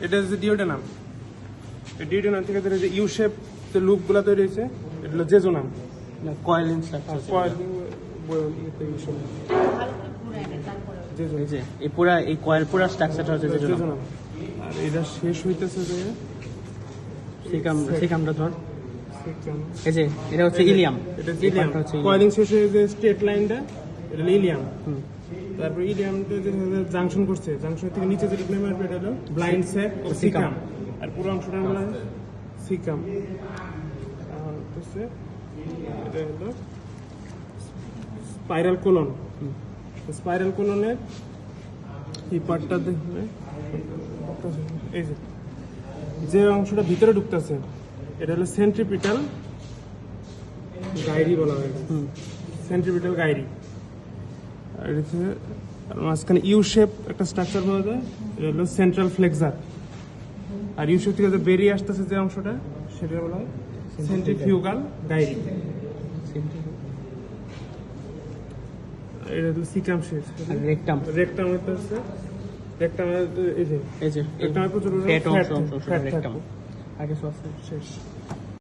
এটা হচ্ছে ডিওডেনাম। এই ডিওডেনাম থেকে যে ইউ শেপ লুপ গুলা তৈরি হয়েছে, এটা হলো জেজোনাম। Coiling structure. এই যে এই পুরা এই কয়েল পুরা স্ট্রাকচারটা হচ্ছে জেজোনাম। আর এটা শেষ হইতেছে যে সিকামটা ধর, এই যে এটা হচ্ছে ইলিয়াম। এটা ইলিয়াম কয়েলিং শেষ হয়ে যে স্ট্রেট লাইনটা, এটা হলো ইলিয়াম। তারপর ইলিয়ামটা যে জাংশন করছে, জাংশন থেকে নিচে যেটা নেমে আসবে এটা হলো ব্লাইন্ড স্যাক ও সিকাম। আর পুরো অংশটা হলো সিকাম। আর হচ্ছে এটা হলো স্পাইরাল কোলন। স্পাইরাল কোলনের এই পার্টটা দেখবে, এই যে অংশটা ভিতরে ঢুকতেছে এটা হলো সেন্ট্রিপিটাল গাইরি বলা হয়। সেন্ট্রিপিটাল গাইরি। আর মাঝখানে ইউ শেপ একটা স্ট্রাকচার পাওয়া যায়, এটা হলো central flexor. Are you shape থেকে যে বেরিয়ে আসতেছে যে অংশটা, সেটা বলা হয় সেন্ট্রিফিউগাল গাইরি। এটা হলো সিকাম শেষ। রেকটাম। রেকটাম হচ্ছে রেকটাম, এই যে এই যে রেকটামে প্রচুর ফ্যাট অংশ রেকটাম। আগে সব শেষ।